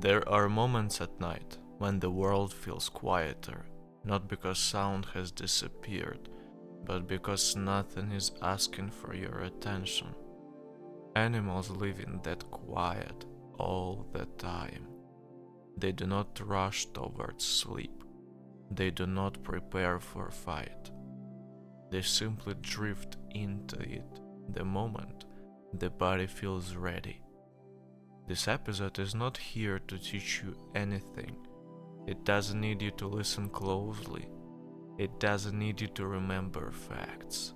There are moments at night when the world feels quieter, not because sound has disappeared, but because nothing is asking for your attention. Animals live in that quiet all the time. They do not rush towards sleep. They do not prepare for a fight. They simply drift into it the moment the body feels ready. This episode is not here to teach you anything. It doesn't need you to listen closely. It doesn't need you to remember facts.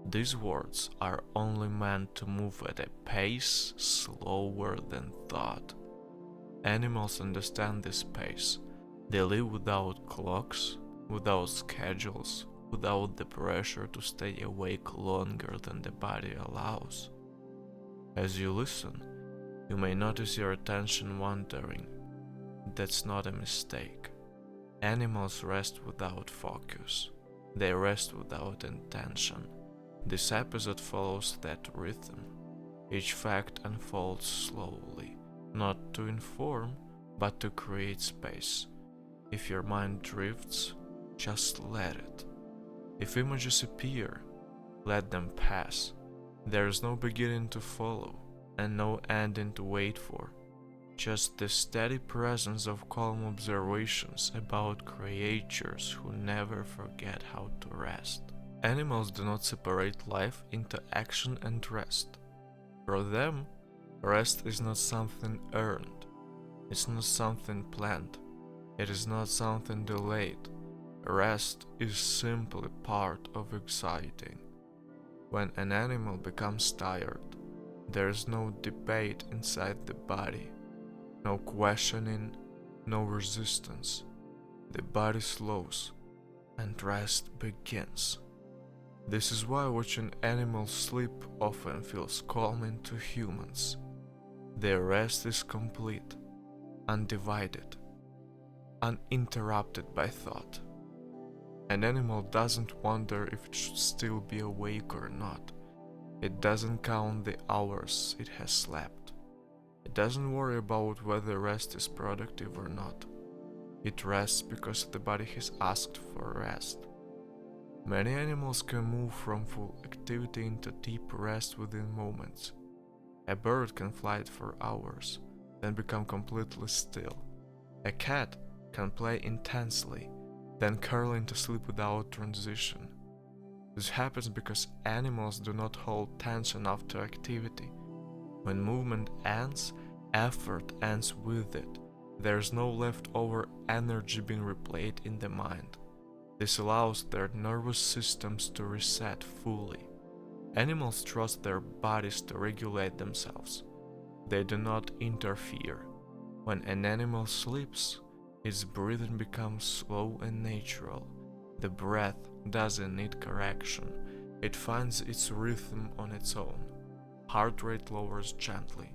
These words are only meant to move at a pace slower than thought. Animals understand this pace. They live without clocks, without schedules, without the pressure to stay awake longer than the body allows. As you listen, you may notice your attention wandering. That's not a mistake. Animals rest without focus. They rest without intention. This episode follows that rhythm. Each fact unfolds slowly, not to inform, but to create space. If your mind drifts, just let it. If images appear, let them pass. There is no beginning to follow, and no ending to wait for. Just the steady presence of calm observations about creatures who never forget how to rest. Animals do not separate life into action and rest. For them, rest is not something earned. It's not something planned. It is not something delayed. Rest is simply part of exciting. When an animal becomes tired, there is no debate inside the body. No questioning, no resistance. The body slows, and rest begins. This is why watching animals sleep often feels calming to humans. Their rest is complete, undivided, uninterrupted by thought. An animal doesn't wonder if it should still be awake or not. It doesn't count the hours it has slept. It doesn't worry about whether rest is productive or not. It rests because the body has asked for rest. Many animals can move from full activity into deep rest within moments. A bird can fly for hours, then become completely still. A cat can play intensely, then curl into sleep without transition. This happens because animals do not hold tension after activity. When movement ends, effort ends with it. There is no leftover energy being replayed in the mind. This allows their nervous systems to reset fully. Animals trust their bodies to regulate themselves. They do not interfere. When an animal sleeps, its breathing becomes slow and natural. The breath doesn't need correction. It finds its rhythm on its own. Heart rate lowers gently.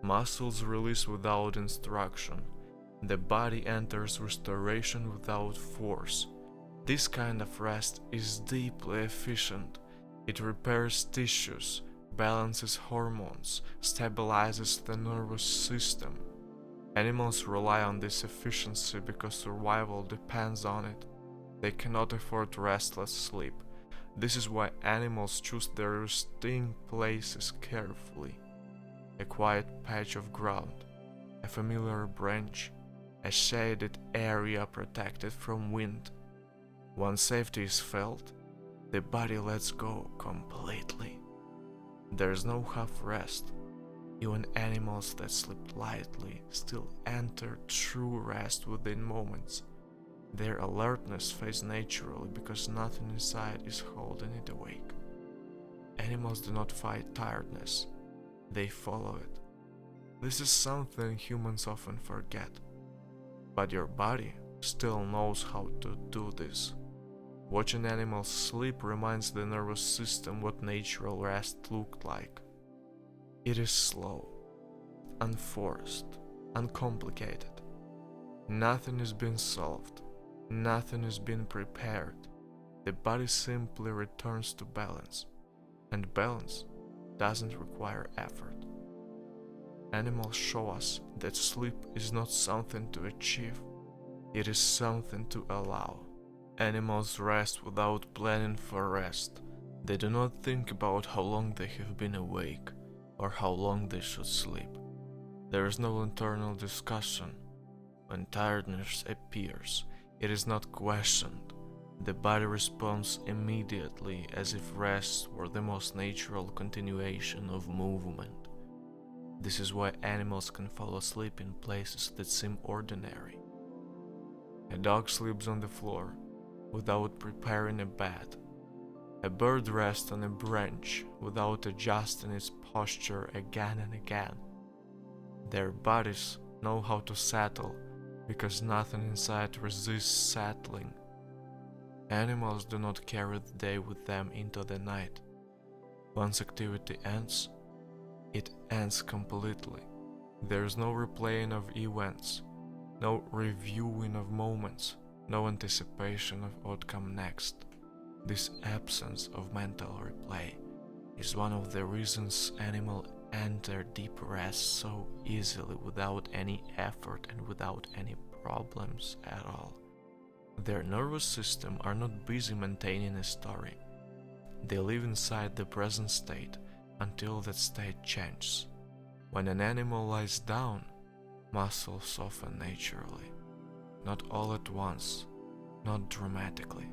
Muscles release without instruction. The body enters restoration without force. This kind of rest is deeply efficient. It repairs tissues, balances hormones, stabilizes the nervous system. Animals rely on this efficiency because survival depends on it. They cannot afford restless sleep. This is why animals choose their resting places carefully. A quiet patch of ground, a familiar branch, a shaded area protected from wind. Once safety is felt, the body lets go completely. There is no half rest. Even animals that sleep lightly still enter true rest within moments. Their alertness fades naturally because nothing inside is holding it awake. Animals do not fight tiredness, they follow it. This is something humans often forget. But your body still knows how to do this. Watching animals sleep reminds the nervous system what natural rest looked like. It is slow, unforced, uncomplicated. Nothing is being solved. Nothing is being prepared. The body simply returns to balance, and balance doesn't require effort. Animals show us that sleep is not something to achieve, it is something to allow. Animals rest without planning for rest. They do not think about how long they have been awake or how long they should sleep. There is no internal discussion. When tiredness appears, it is not questioned. The body responds immediately as if rest were the most natural continuation of movement. This is why animals can fall asleep in places that seem ordinary. A dog sleeps on the floor without preparing a bed. A bird rests on a branch without adjusting its posture again and again. Their bodies know how to settle because nothing inside resists settling. Animals do not carry the day with them into the night. Once activity ends, it ends completely. There is no replaying of events, no reviewing of moments, no anticipation of what comes next. This absence of mental replay is one of the reasons animals enter deep rest so easily without any effort and without any problems at all. Their nervous system are not busy maintaining a story. They live inside the present state until that state changes. When an animal lies down, muscles soften naturally. Not all at once, not dramatically,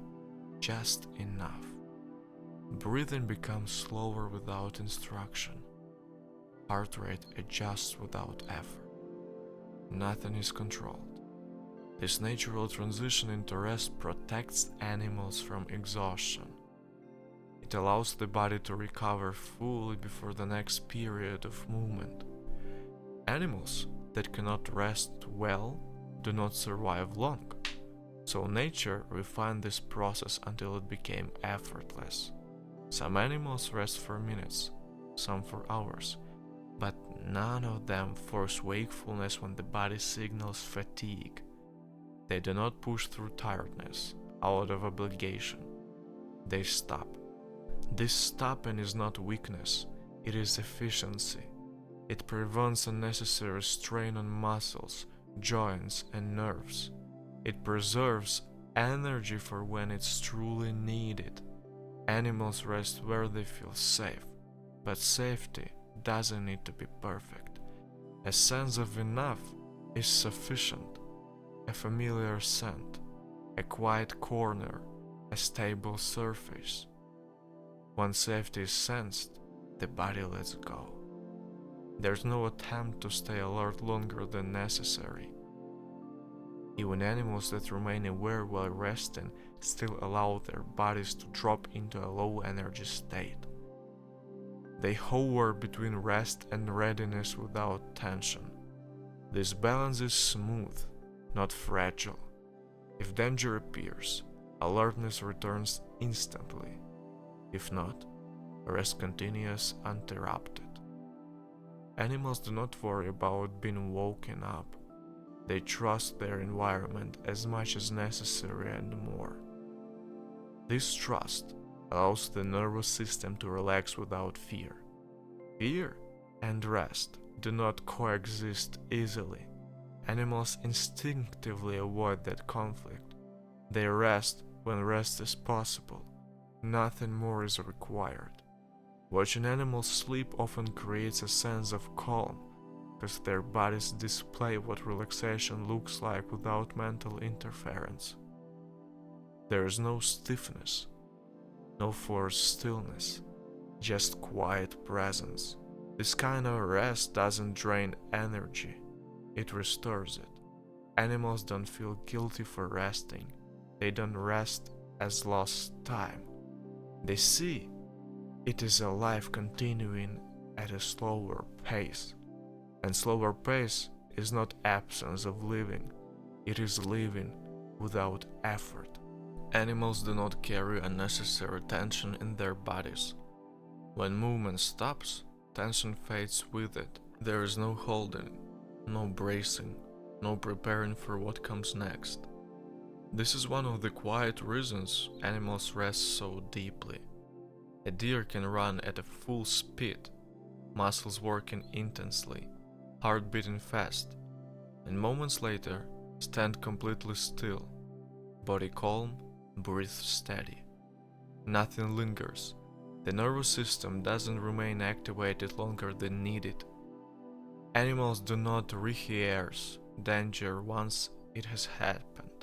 just enough. Breathing becomes slower without instruction. Heart rate adjusts without effort. Nothing is controlled. This natural transition into rest protects animals from exhaustion. It allows the body to recover fully before the next period of movement. Animals that cannot rest well do not survive long, so nature refined this process until it became effortless. Some animals rest for minutes, some for hours, but none of them force wakefulness when the body signals fatigue. They do not push through tiredness out of obligation. They stop. This stopping is not weakness, it is efficiency. It prevents unnecessary strain on muscles, joints, and nerves. It preserves energy for when it's truly needed. Animals rest where they feel safe, but safety doesn't need to be perfect. A sense of enough is sufficient. A familiar scent, a quiet corner, a stable surface. Once safety is sensed, the body lets go. There's no attempt to stay alert longer than necessary. Even animals that remain aware while resting still allow their bodies to drop into a low energy state. They hover between rest and readiness without tension. This balance is smooth, not fragile. If danger appears, alertness returns instantly. If not, rest continues uninterrupted. Animals do not worry about being woken up. They trust their environment as much as necessary and more. This trust allows the nervous system to relax without fear. Fear and rest do not coexist easily. Animals instinctively avoid that conflict. They rest when rest is possible. Nothing more is required. Watching animals sleep often creates a sense of calm, because their bodies display what relaxation looks like without mental interference. There is no stiffness, no forced stillness, just quiet presence. This kind of rest doesn't drain energy, it restores it. Animals don't feel guilty for resting, they don't rest as lost time. They see it is a life continuing at a slower pace. And slower pace is not absence of living, it is living without effort. Animals do not carry unnecessary tension in their bodies. When movement stops, tension fades with it. There is no holding, no bracing, no preparing for what comes next. This is one of the quiet reasons animals rest so deeply. A deer can run at a full speed, muscles working intensely, heart beating fast, and moments later stand completely still, body calm, breath steady. Nothing lingers. The nervous system doesn't remain activated longer than needed. Animals do not rehearse danger once it has happened.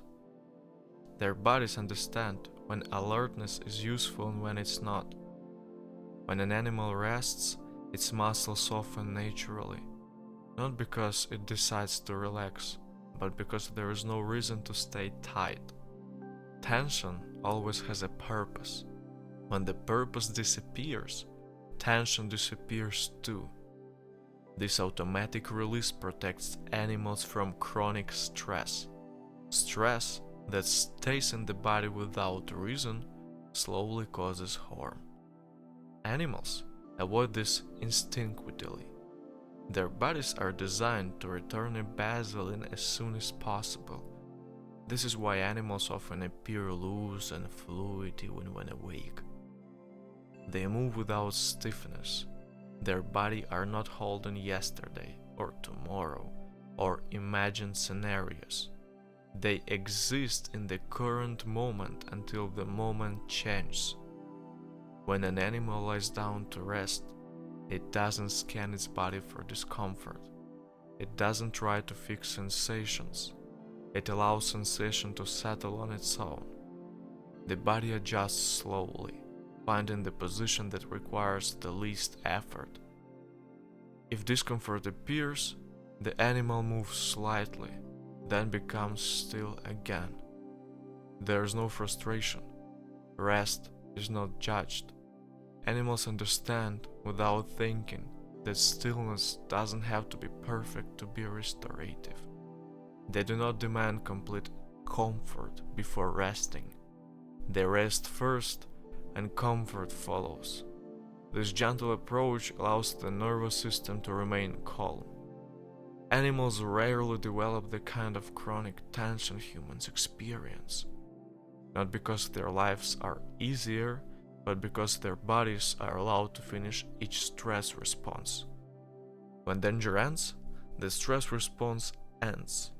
Their bodies understand when alertness is useful and when it's not. When an animal rests, its muscles soften naturally, not because it decides to relax, but because there is no reason to stay tight. Tension always has a purpose. When the purpose disappears, tension disappears too. This automatic release protects animals from chronic stress. Stress that stays in the body without reason slowly causes harm. Animals avoid this instinctively. Their bodies are designed to return a baseline as soon as possible. This is why animals often appear loose and fluid even when awake. They move without stiffness. Their bodies are not holding yesterday or tomorrow or imagined scenarios. They exist in the current moment until the moment changes. When an animal lies down to rest, it doesn't scan its body for discomfort. It doesn't try to fix sensations. It allows sensation to settle on its own. The body adjusts slowly, finding the position that requires the least effort. If discomfort appears, the animal moves slightly, then becomes still again. There is no frustration. Rest is not judged. Animals understand without thinking that stillness doesn't have to be perfect to be restorative. They do not demand complete comfort before resting. They rest first and comfort follows. This gentle approach allows the nervous system to remain calm. Animals rarely develop the kind of chronic tension humans experience, not because their lives are easier, but because their bodies are allowed to finish each stress response. When danger ends, the stress response ends.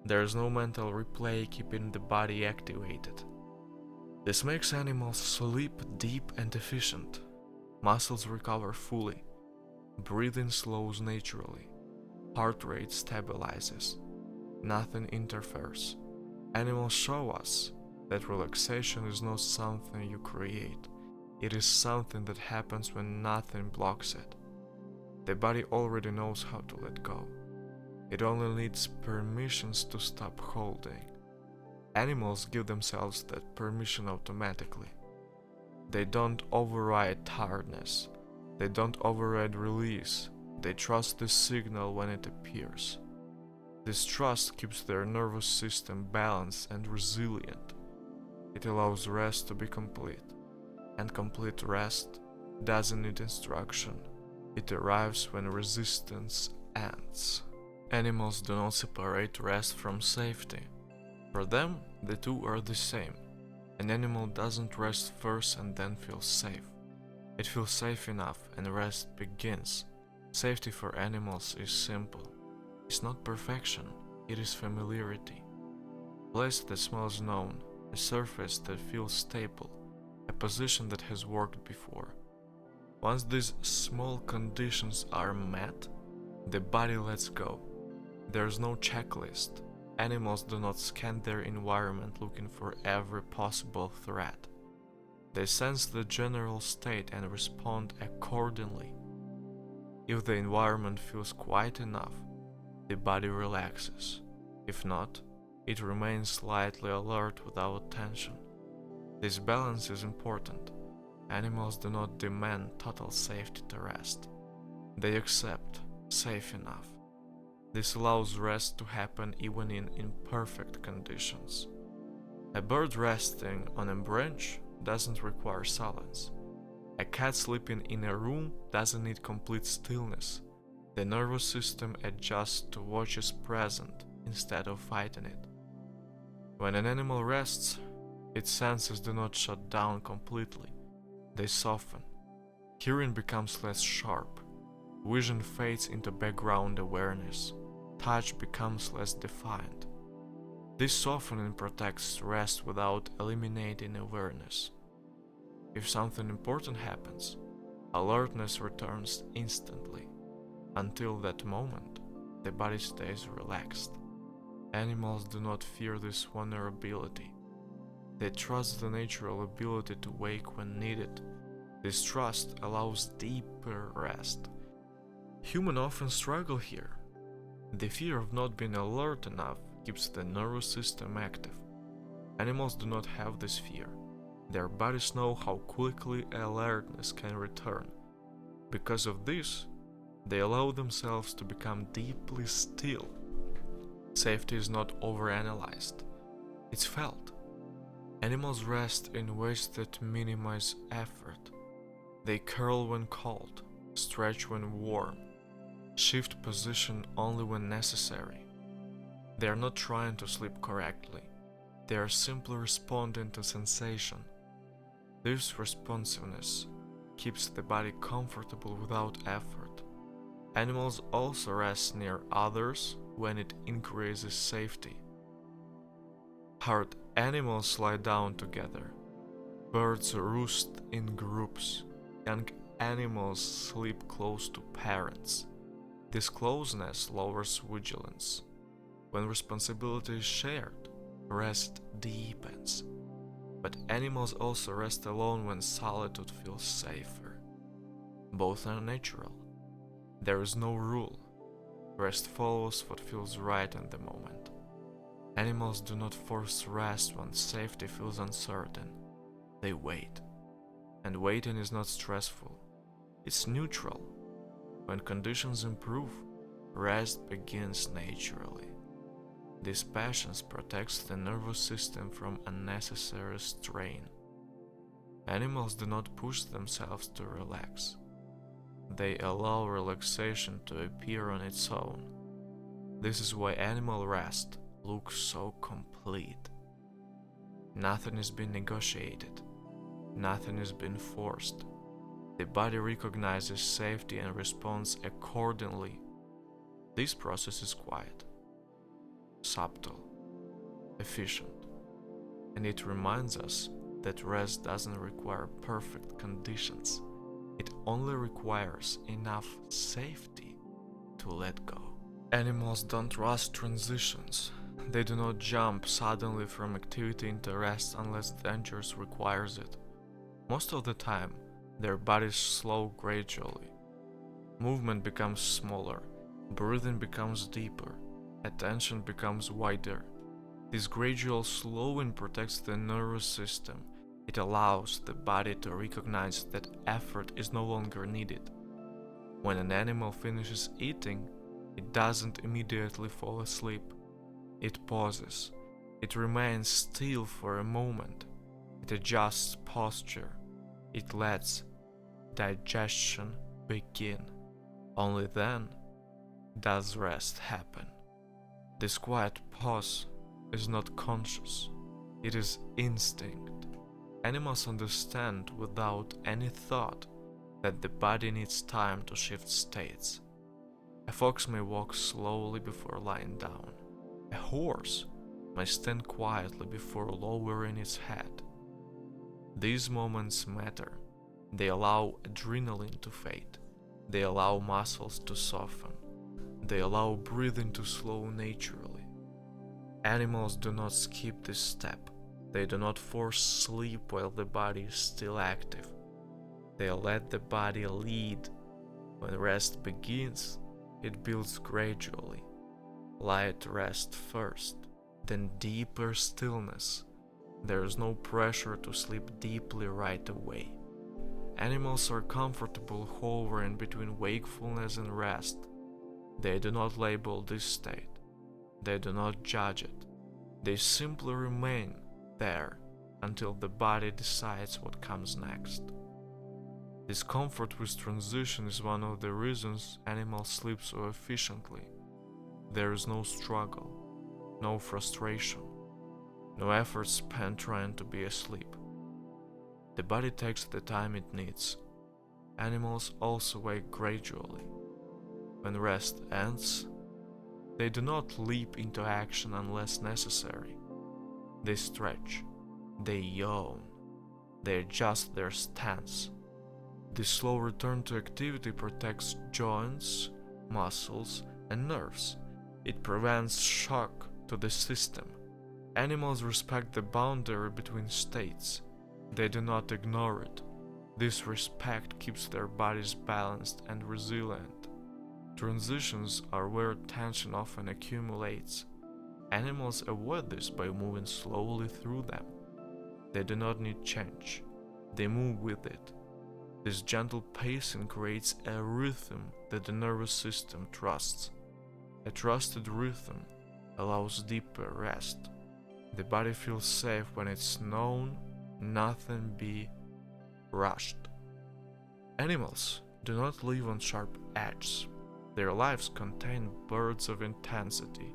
There is no mental replay keeping the body activated. This makes animals sleep deep and efficient. Muscles recover fully. Breathing slows naturally. Heart rate stabilizes. Nothing interferes. Animals show us that relaxation is not something you create. It is something that happens when nothing blocks it. The body already knows how to let go. It only needs permissions to stop holding. Animals give themselves that permission automatically. They don't override tiredness. They don't override release. They trust the signal when it appears. This trust keeps their nervous system balanced and resilient. It allows rest to be complete. And complete rest doesn't need instruction. It arrives when resistance ends. Animals do not separate rest from safety. For them, the two are the same. An animal doesn't rest first and then feels safe. It feels safe enough and rest begins. Safety for animals is simple. It's not perfection, it is familiarity. A place that smells known, a surface that feels stable, a position that has worked before. Once these small conditions are met, the body lets go. There's no checklist. Animals do not scan their environment looking for every possible threat. They sense the general state and respond accordingly. If the environment feels quiet enough, the body relaxes. If not, it remains slightly alert without tension. This balance is important. Animals do not demand total safety to rest. They accept safe enough. This allows rest to happen even in imperfect conditions. A bird resting on a branch doesn't require silence. A cat sleeping in a room doesn't need complete stillness. The nervous system adjusts to what is present instead of fighting it. When an animal rests, its senses do not shut down completely. They soften. Hearing becomes less sharp. Vision fades into background awareness. Touch becomes less defined. This softening protects rest without eliminating awareness. If something important happens, alertness returns instantly. Until that moment, the body stays relaxed. Animals do not fear this vulnerability. They trust the natural ability to wake when needed. This trust allows deeper rest. Humans often struggle here. The fear of not being alert enough keeps the nervous system active. Animals do not have this fear. Their bodies know how quickly alertness can return. Because of this, they allow themselves to become deeply still. Safety is not overanalyzed, it's felt. Animals rest in ways that minimize effort. They curl when cold, stretch when warm, shift position only when necessary. They are not trying to sleep correctly, they are simply responding to sensation. This responsiveness keeps the body comfortable without effort. Animals also rest near others when it increases safety. Herd animals lie down together. Birds roost in groups. Young animals sleep close to parents. This closeness lowers vigilance. When responsibility is shared, rest deepens. But animals also rest alone when solitude feels safer. Both are natural. There is no rule. Rest follows what feels right in the moment. Animals do not force rest when safety feels uncertain. They wait. And waiting is not stressful. It's neutral. When conditions improve, rest begins naturally. This patience protects the nervous system from unnecessary strain. Animals do not push themselves to relax. They allow relaxation to appear on its own. This is why animal rest looks so complete. Nothing is being negotiated. Nothing is being forced. The body recognizes safety and responds accordingly. This process is quiet, subtle, efficient, and it reminds us that rest doesn't require perfect conditions. It only requires enough safety to let go. Animals don't rush transitions. They do not jump suddenly from activity into rest unless danger requires it. Most of the time, their bodies slow gradually. Movement becomes smaller, breathing becomes deeper, attention becomes wider. This gradual slowing protects the nervous system. It allows the body to recognize that effort is no longer needed. When an animal finishes eating, it doesn't immediately fall asleep. It pauses. It remains still for a moment. It adjusts posture. It lets digestion begin. Only then does rest happen. This quiet pause is not conscious. It is instinct. Animals understand without any thought that the body needs time to shift states. A fox may walk slowly before lying down. A horse may stand quietly before lowering its head. These moments matter. They allow adrenaline to fade. They allow muscles to soften. They allow breathing to slow naturally. Animals do not skip this step. They do not force sleep while the body is still active. They let the body lead. When rest begins, it builds gradually. Light rest first, then deeper stillness. There is no pressure to sleep deeply right away. Animals are comfortable hovering between wakefulness and rest. They do not label this state. They do not judge it. They simply remain there until the body decides what comes next. This comfort with transition is one of the reasons animals sleep so efficiently. There is no struggle, no frustration, no effort spent trying to be asleep. The body takes the time it needs. Animals also wake gradually. When rest ends, they do not leap into action unless necessary. They stretch, they yawn, they adjust their stance. This slow return to activity protects joints, muscles, and nerves. It prevents shock to the system. Animals respect the boundary between states. They do not ignore it. This respect keeps their bodies balanced and resilient. Transitions are where tension often accumulates. Animals avoid this by moving slowly through them. They do not need change. They move with it. This gentle pacing creates a rhythm that the nervous system trusts. A trusted rhythm allows deeper rest. The body feels safe when it's known nothing be rushed. Animals do not live on sharp edges. Their lives contain bursts of intensity,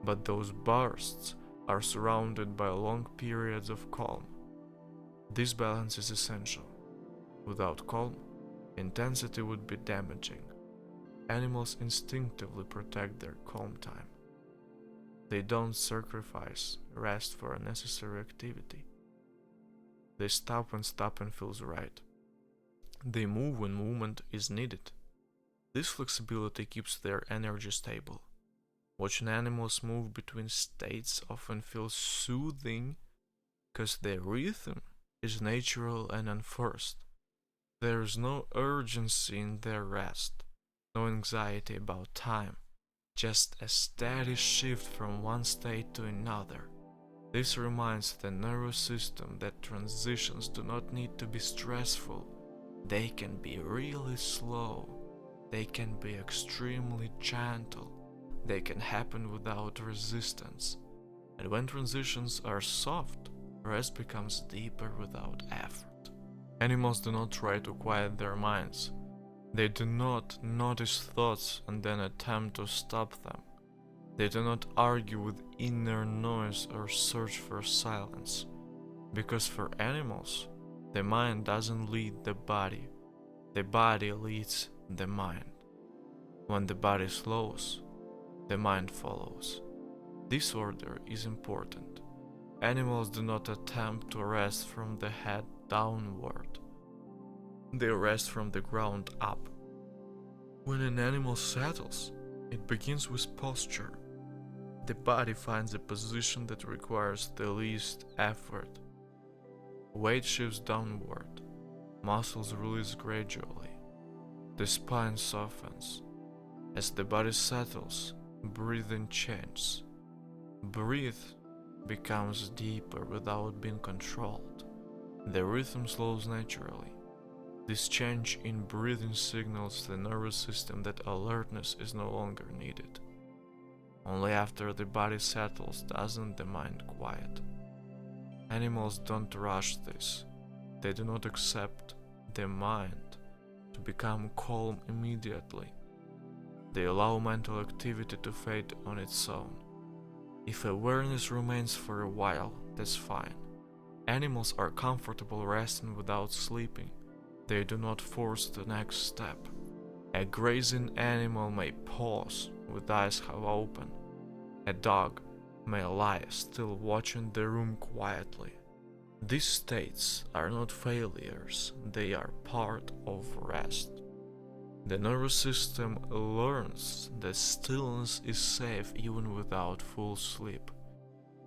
but those bursts are surrounded by long periods of calm. This balance is essential. Without calm, intensity would be damaging. Animals instinctively protect their calm time. They don't sacrifice rest for unnecessary activity. They stop when stopping feels right. They move when movement is needed. This flexibility keeps their energy stable. Watching animals move between states often feels soothing because their rhythm is natural and unforced. There is no urgency in their rest, no anxiety about time, just a steady shift from one state to another. This reminds the nervous system that transitions do not need to be stressful. They can be really slow. They can be extremely gentle. They can happen without resistance. And when transitions are soft, rest becomes deeper without effort. Animals do not try to quiet their minds. They do not notice thoughts and then attempt to stop them. They do not argue with inner noise or search for silence. Because for animals, the mind doesn't lead the body leads the mind. When the body slows, the mind follows. This order is important. Animals do not attempt to rest from the head downward. They rest from the ground up. When an animal settles, it begins with posture. The body finds a position that requires the least effort. Weight shifts downward. Muscles release gradually. The spine softens. As the body settles, breathing changes. Breath becomes deeper without being controlled. The rhythm slows naturally. This change in breathing signals the nervous system that alertness is no longer needed. Only after the body settles doesn't the mind quiet. Animals don't rush this. They do not accept the mind to become calm immediately. They allow mental activity to fade on its own. If awareness remains for a while, that's fine. Animals are comfortable resting without sleeping. They do not force the next step. A grazing animal may pause with eyes half open. A dog may lie still watching the room quietly. These states are not failures, they are part of rest. The nervous system learns that stillness is safe even without full sleep.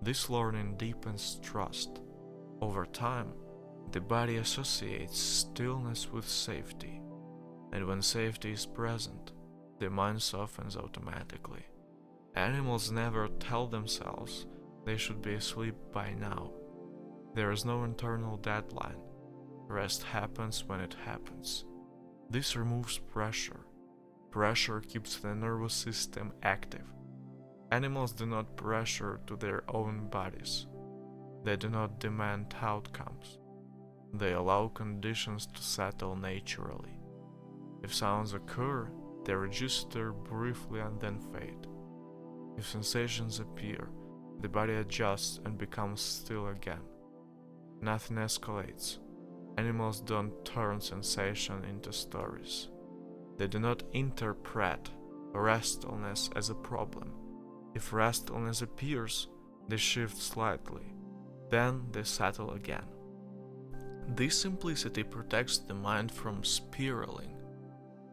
This learning deepens trust. Over time, the body associates stillness with safety, and when safety is present, the mind softens automatically. Animals never tell themselves they should be asleep by now. There is no internal deadline. Rest happens when it happens. This removes pressure. Pressure keeps the nervous system active. Animals do not pressure to their own bodies. They do not demand outcomes. They allow conditions to settle naturally. If sounds occur, they register briefly and then fade. If sensations appear, the body adjusts and becomes still again. Nothing escalates. Animals don't turn sensation into stories. They do not interpret restfulness as a problem. If restfulness appears, they shift slightly, then they settle again. This simplicity protects the mind from spiraling.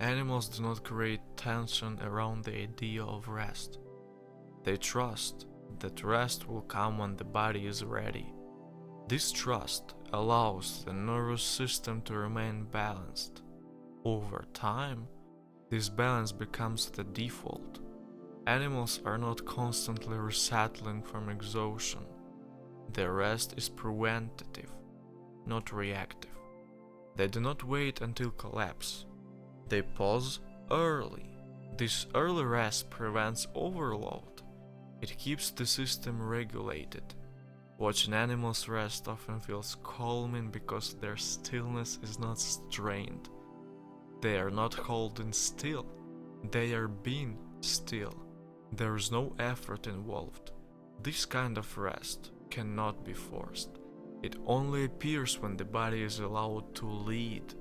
Animals do not create tension around the idea of rest. They trust that rest will come when the body is ready. This trust allows the nervous system to remain balanced. Over time, this balance becomes the default. Animals are not constantly resettling from exhaustion. Their rest is preventative, not reactive. They do not wait until collapse. They pause early. This early rest prevents overload. It keeps the system regulated. Watching animals rest often feels calming because their stillness is not strained. They are not holding still. They are being still. There is no effort involved. This kind of rest cannot be forced. It only appears when the body is allowed to lead.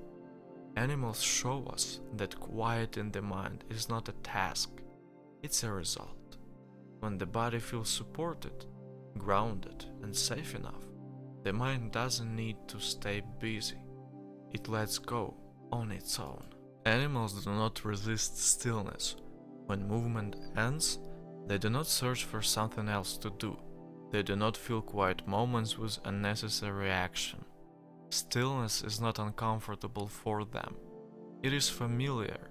Animals show us that quiet in the mind is not a task, it's a result. When the body feels supported, grounded, and safe enough, the mind doesn't need to stay busy. It lets go on its own. Animals do not resist stillness. When movement ends, they do not search for something else to do. They do not fill quiet moments with unnecessary action. Stillness is not uncomfortable for them. It is familiar.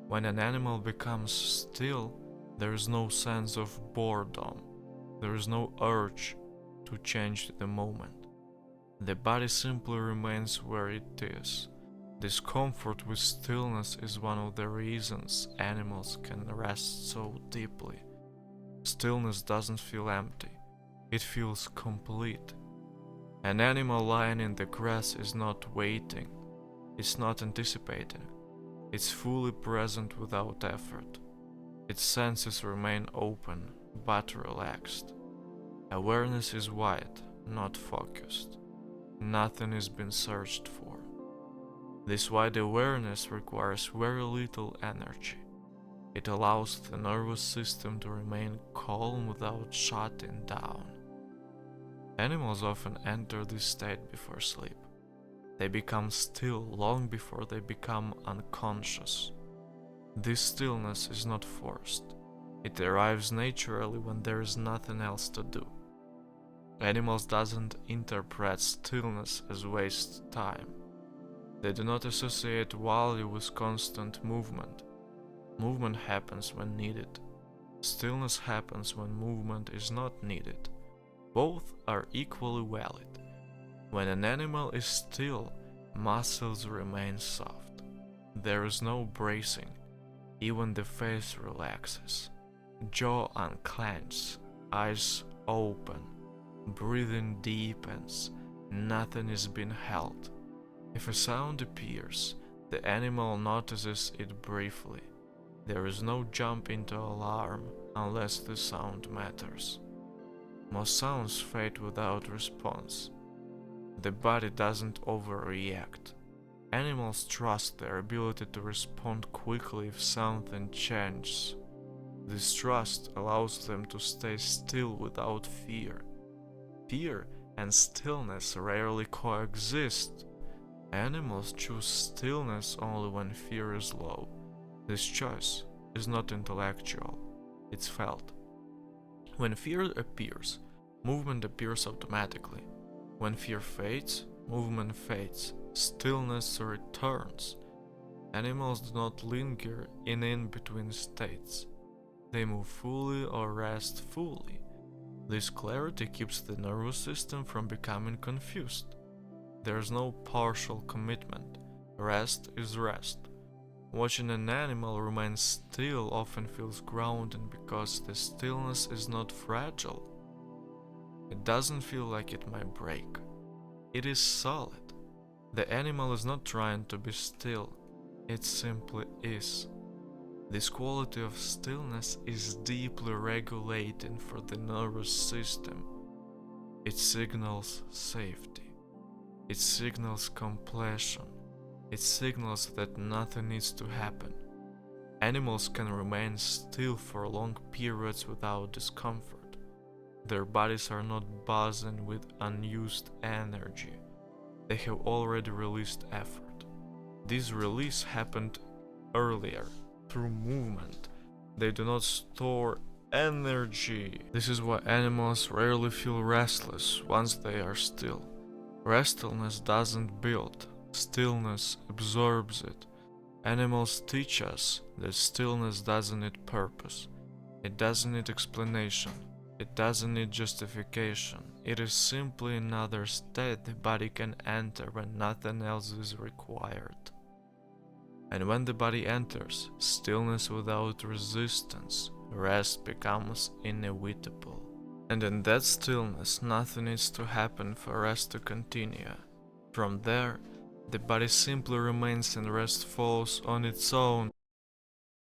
When an animal becomes still, there is no sense of boredom. There is no urge to change the moment. The body simply remains where it is. This comfort with stillness is one of the reasons animals can rest so deeply. Stillness doesn't feel empty. It feels complete. An animal lying in the grass is not waiting. It's not anticipating. It's fully present without effort. Its senses remain open, but relaxed. Awareness is wide, not focused. Nothing is being searched for. This wide awareness requires very little energy. It allows the nervous system to remain calm without shutting down. Animals often enter this state before sleep. They become still long before they become unconscious. This stillness is not forced. It arrives naturally when there is nothing else to do. Animals doesn't interpret stillness as waste time. They do not associate value with constant movement. Movement happens when needed. Stillness happens when movement is not needed. Both are equally valid. When an animal is still, muscles remain soft. There is no bracing. Even the face relaxes. Jaw unclenches, eyes open, breathing deepens, nothing is being held. If a sound appears, the animal notices it briefly. There is no jump into alarm unless the sound matters. Most sounds fade without response. The body doesn't overreact. Animals trust their ability to respond quickly if something changes. This trust allows them to stay still without fear. Fear and stillness rarely coexist. Animals choose stillness only when fear is low. This choice is not intellectual, it's felt. When fear appears, movement appears automatically. When fear fades, movement fades. Stillness returns. Animals do not linger in in-between states. They move fully or rest fully. This clarity keeps the nervous system from becoming confused. There is no partial commitment. Rest is rest. Watching an animal remain still often feels grounding because the stillness is not fragile. It doesn't feel like it might break. It is solid. The animal is not trying to be still, it simply is. This quality of stillness is deeply regulating for the nervous system. It signals safety. It signals completion. It signals that nothing needs to happen. Animals can remain still for long periods without discomfort. Their bodies are not buzzing with unused energy. They have already released effort. This release happened earlier, through movement. They do not store energy. This is why animals rarely feel restless once they are still. Restfulness doesn't build, stillness absorbs it. Animals teach us that stillness doesn't need purpose. It doesn't need explanation. It doesn't need justification. It is simply another state the body can enter when nothing else is required. And when the body enters stillness without resistance, rest becomes inevitable. And in that stillness, nothing needs to happen for rest to continue. From there, the body simply remains and rest follows on its own.